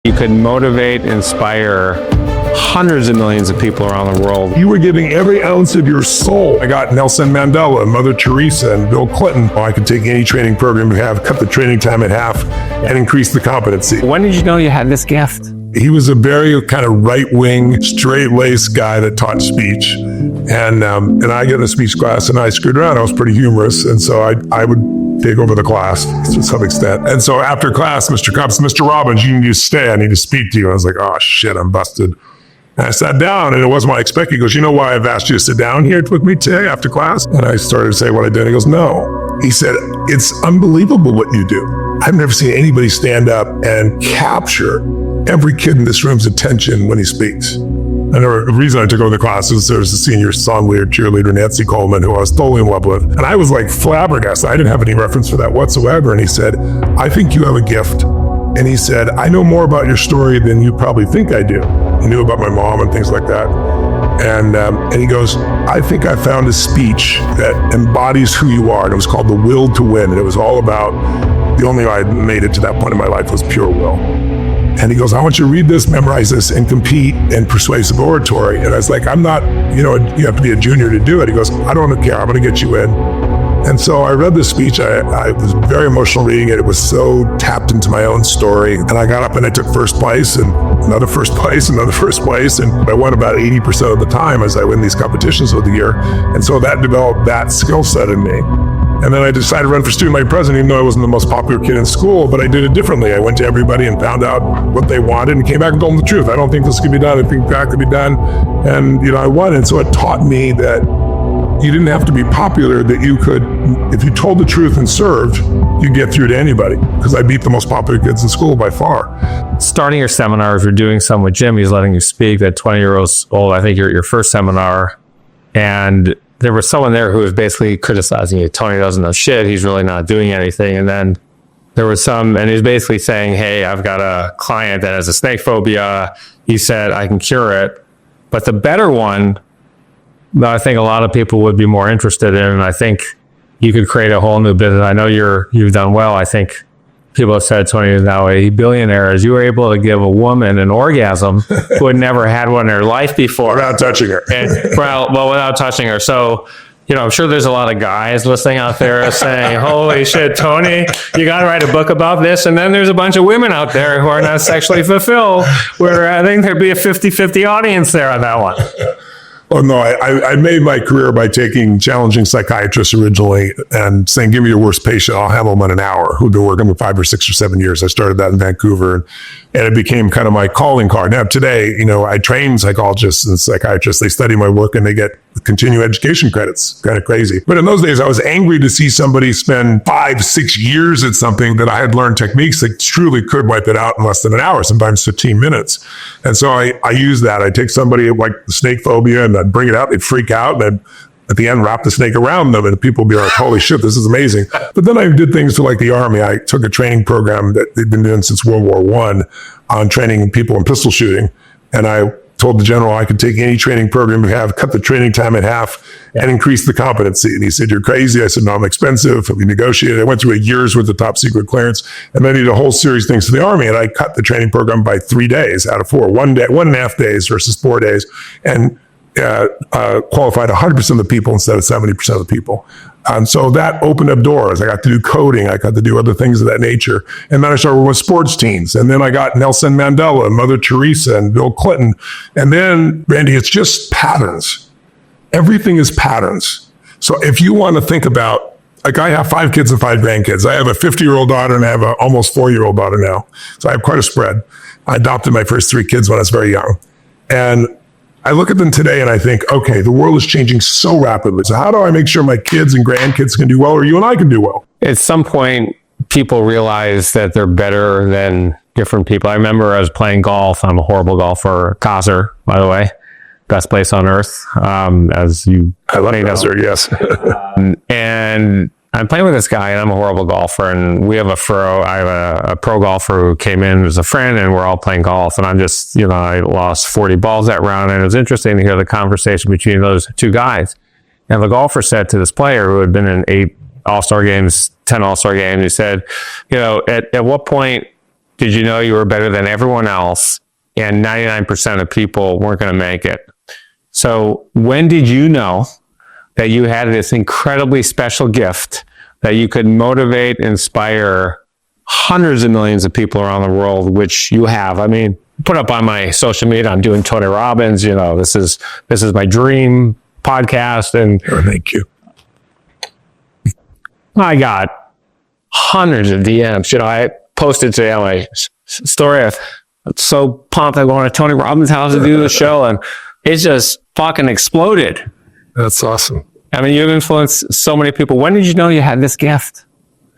You could motivate, inspire hundreds of millions of people around the world. You were giving every ounce of your soul. I got Nelson Mandela, Mother Teresa, and Bill Clinton. I could take any training program you have, cut the training time in half, and increase the competency. When did you know you had this gift? He was a very kind of right-wing, straight-laced guy that taught speech. And I get in a speech class and I screwed around. I was pretty humorous. And so I would take over the class to some extent. And so after class, Mr. Cops, Mr. Robbins, you need to stay. I need to speak to you. I was like, oh shit, I'm busted. And I sat down and it wasn't what I expected. He goes, you know why I've asked you to sit down here with me today after class? And I started to say what I did. He goes, no. He said, it's unbelievable what you do. I've never seen anybody stand up and capture every kid in this room's attention when he speaks. And the reason I took over the class is there was a senior song leader, cheerleader, Nancy Coleman, who I was totally in love with. And I was like flabbergasted. I didn't have any reference for that whatsoever. And he said, I think you have a gift. And he said, I know more about your story than you probably think I do. He knew about my mom and things like that. And he goes, I think I found a speech that embodies who you are. And it was called The Will to Win. And it was all about, the only way I made it to that point in my life was pure will. And he goes, I want you to read this, memorize this, and compete in persuasive oratory. And I was like, I'm not, you have to be a junior to do it. He goes, I don't care, I'm gonna get you in. And so I read this speech. I was very emotional reading it. It was so tapped into my own story. And I got up and I took first place and another first place, another first place. And I won about 80% of the time as I win these competitions over the year. And so that developed that skill set in me. And then I decided to run for student body president, even though I wasn't the most popular kid in school, but I did it differently. I went to everybody and found out what they wanted and came back and told them the truth. I don't think this could be done. I think that could be done. And, I won. And so it taught me that you didn't have to be popular, that you could, if you told the truth and served, you get through to anybody, because I beat the most popular kids in school by far. Starting your seminar, if you're doing some with Jim, he's letting you speak at 20 years old, I think your first seminar. And there was someone there who was basically criticizing you. Tony doesn't know shit. He's really not doing anything. And then there was and he's basically saying, hey, I've got a client that has a snake phobia. He said, I can cure it. But the better one that I think a lot of people would be more interested in, and I think you could create a whole new business. I know you've done well. I think people have said Tony is now a billionaire, as you were able to give a woman an orgasm who had never had one in her life before. Without touching her. Without touching her. So, I'm sure there's a lot of guys listening out there saying, holy shit, Tony, you got to write a book about this. And then there's a bunch of women out there who are not sexually fulfilled, where I think there'd be a 50-50 audience there on that one. Oh, no, I made my career by taking challenging psychiatrists originally and saying, give me your worst patient, I'll handle them in an hour, who've been working for 5 or 6 or 7 years. I started that in Vancouver, and it became kind of my calling card. Now, today, I train psychologists and psychiatrists. They study my work and they get continuing education credits. Kind of crazy. But in those days, I was angry to see somebody spend 5-6 years at something that I had learned techniques that truly could wipe it out in less than an hour, sometimes 15 minutes. And so I use that. I take somebody like the snake phobia and I'd bring it out, they'd freak out, and I'd, at the end, wrap the snake around them, and people would be like, holy shit, this is amazing. But then I did things for like the Army. I took a training program that they'd been doing since World War I on training people in pistol shooting. And I told the general I could take any training program we have, cut the training time in half, and increase the competency. And he said, you're crazy. I said, no, I'm expensive. We negotiated. I went through a year's worth of top secret clearance, and then I did a whole series of things for the Army. And I cut the training program by 3 days out of 4, 1.5 days versus 4 days. And qualified 100% of the people instead of 70% of the people. And so that opened up doors. I got to do coding. I got to do other things of that nature. And then I started with sports teams. And then I got Nelson Mandela, Mother Teresa, and Bill Clinton. And then, Randy, it's just patterns. Everything is patterns. So if you want to think about, like, I have 5 kids and 5 grandkids. I have a 50-year-old daughter and I have an almost 4-year-old daughter now. So I have quite a spread. I adopted my first 3 kids when I was very young. And I look at them today and I think, okay, the world is changing so rapidly. So how do I make sure my kids and grandkids can do well, or you and I can do well? At some point, people realize that they're better than different people. I remember I was playing golf. I'm a horrible golfer. Kaiser, by the way, best place on earth. As you, I love Kaiser, yes. And I'm playing with this guy, and I'm a horrible golfer, and I have a pro golfer who came in as a friend, and we're all playing golf, and I'm just, I lost 40 balls that round, and it was interesting to hear the conversation between those 2 guys. And the golfer said to this player who had been in 8 All-Star games, 10 All-Star games, he said, at what point did you know you were better than everyone else and 99% of people weren't going to make it? So when did you know that you had this incredibly special gift that you could motivate, inspire hundreds of millions of people around the world, which you have? I mean, put up on my social media, I'm doing Tony Robbins, this is my dream podcast. And thank you. I got hundreds of DMs. I posted today on my story. I'm so pumped. I'm going to Tony Robbins' house to do the show, and it just fucking exploded. That's awesome. I mean, you've influenced so many people. When did you know you had this gift?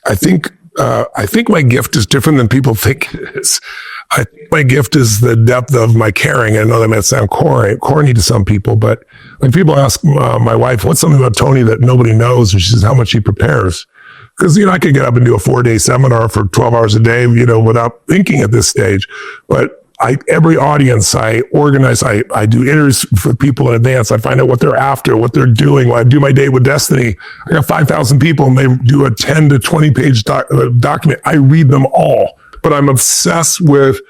I think my gift is different than people think it is. I think my gift is the depth of my caring. I know that might sound corny to some people, but when people ask my wife, what's something about Tony that nobody knows? And she says, how much he prepares. Because, I could get up and do a 4-day seminar for 12 hours a day, without thinking at this stage. But every audience I organize, I do interviews for people in advance. I find out what they're after, what they're doing. When I do my Date with Destiny, I got 5,000 people and they do a 10 to 20 page document. I read them all, but I'm obsessed with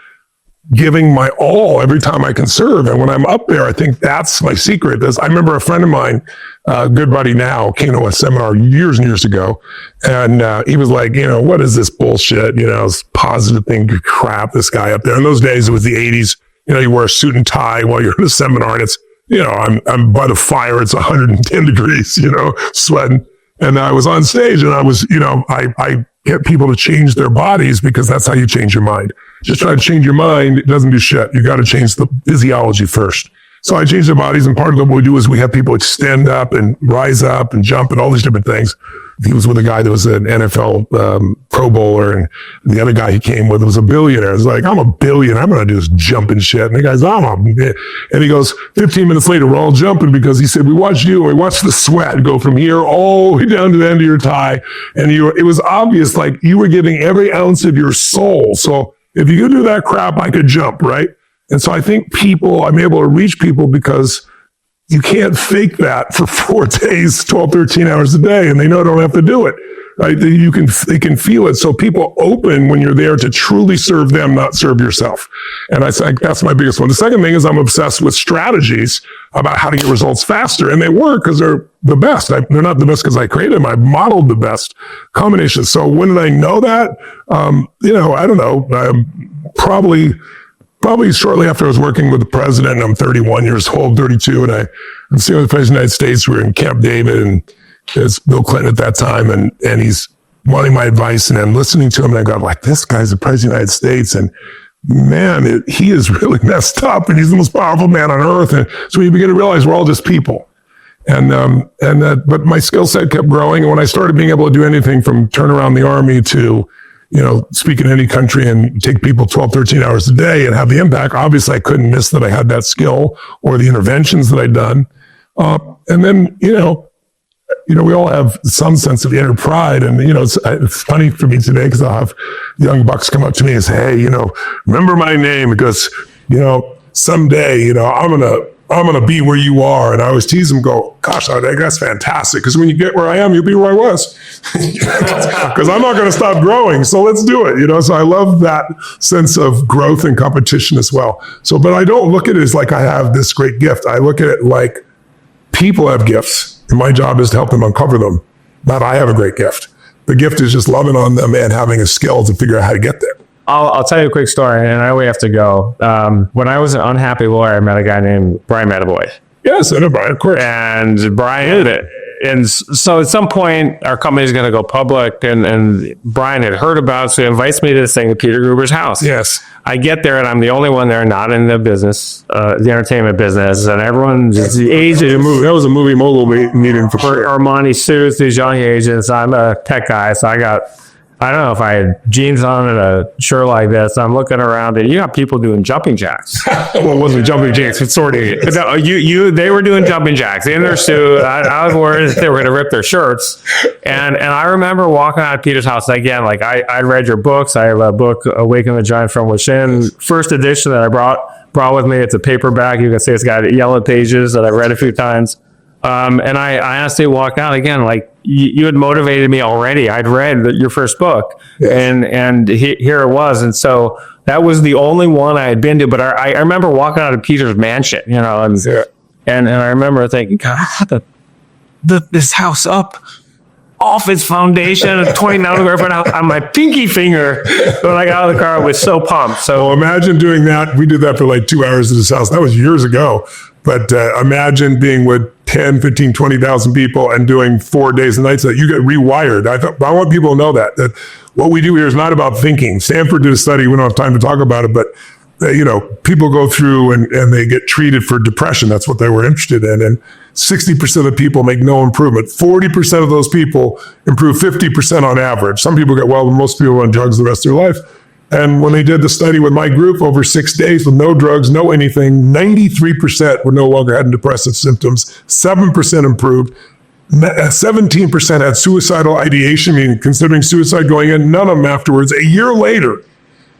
giving my all every time I can serve. And when I'm up there, I think that's my secret. I remember a friend of mine, a good buddy now, came to a seminar years and years ago. And he was like, what is this bullshit? This positive thing, crap, this guy up there. In those days, it was the 80s. You wear a suit and tie while you're at a seminar, and it's, I'm by the fire. It's 110 degrees, sweating. And I was on stage and I was, I get people to change their bodies because that's how you change your mind. Just try to change your mind. It doesn't do shit. You got to change the physiology first. So I change their bodies. And part of what we do is we have people extend up and rise up and jump and all these different things. He was with a guy that was an NFL Pro Bowler, and the other guy he came with was a billionaire. It's like, I'm a billionaire. I'm going to do this jumping shit. And the guy's, and he goes, 15 minutes later, we're all jumping because he said, we watched you and we watched the sweat go from here all the way down to the end of your tie. And it was obvious, like you were giving every ounce of your soul. So if you could do that crap, I could jump, right? And so I think I'm able to reach people because you can't fake that for 4 days, 12, 13 hours a day, and they know they don't have to do it, right? They can feel it. So people open when you're there to truly serve them, not serve yourself. And I think that's my biggest one. The second thing is I'm obsessed with strategies about how to get results faster, and they work because they're the best. They're not the best because I created them. I modeled the best combinations. So when did I know that? I don't know. Probably shortly after I was working with the president, and I'm 31 years old, 32, and I'm sitting with the president of the United States. We were in Camp David, and it's Bill Clinton at that time, and he's wanting my advice, and I'm listening to him, and I go, like, this guy's the president of the United States, and man, he is really messed up, and he's the most powerful man on earth. And so you begin to realize we're all just people. But my skill set kept growing, and when I started being able to do anything from turn around the army to speak in any country and take people 12, 13 hours a day and have the impact. Obviously, I couldn't miss that I had that skill or the interventions that I'd done. And then, we all have some sense of inner pride. And, it's funny for me today because I'll have young bucks come up to me and say, hey, remember my name because, someday, I'm going to be where you are. And I always tease them, go, gosh, that's fantastic. Because when you get where I am, you'll be where I was. Because I'm not going to stop growing. So let's do it. So I love that sense of growth and competition as well. But I don't look at it as like I have this great gift. I look at it like people have gifts. And my job is to help them uncover them. Not I have a great gift. The gift is just loving on them and having a skill to figure out how to get there. I'll tell you a quick story, and I know we have to go. When I was an unhappy lawyer, I met a guy named Brian Metaboy. Yes, I know Brian, of course. And Brian, and so at some point, our company is going to go public, and Brian had heard about it, so he invites me to this thing at Peter Gruber's house. Yes. I get there, and I'm the only one there not in the business, the entertainment business, and everyone just the agent. That was a movie mogul meeting for sure. Armani suits, these young agents. I'm a tech guy, so I don't know if I had jeans on and a shirt like this. I'm looking around, and you got people doing jumping jacks. Well, it wasn't jumping jacks. It's sort of. No, they were doing jumping jacks in their suit. I was worried they were going to rip their shirts. And I remember walking out of Peter's house again. Like I read your books. I have a book, Awaken the Giant from Within, first edition that I brought with me. It's a paperback. You can see it's got yellow pages that I've read a few times. And I honestly walked out again, like you had motivated me already. I'd read your first book, and here it was. And so that was the only one I had been to. But I remember walking out of Peter's mansion, and I remember thinking, God, this house up off its foundation, 29 square foot house on my pinky finger. When I got out of the car, I was so pumped. So imagine doing that. We did that for like 2 hours at his house. That was years ago. But imagine being with 10, 15, 20,000 people and doing 4 days and nights that you get rewired. I want people to know that what we do here is not about thinking. Stanford did a study. We don't have time to talk about it, but people go through and they get treated for depression. That's what they were interested in. And 60% of the people make no improvement. 40% of those people improve 50% on average. Some people get well, but most people are on drugs the rest of their life. And when they did the study with my group over 6 days with no drugs, no anything, 93% were no longer having depressive symptoms, 7% improved, 17% had suicidal ideation, meaning considering suicide going in, none of them afterwards. A year later,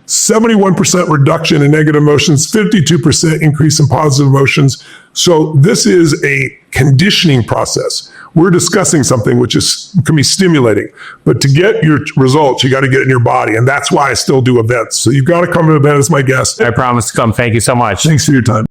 71% reduction in negative emotions, 52% increase in positive emotions. So this is a conditioning process. We're discussing something which can be stimulating, but to get your results, you got to get it in your body. And that's why I still do events. So you've got to come to an event as my guest. I promise to come. Thank you so much. Thanks for your time.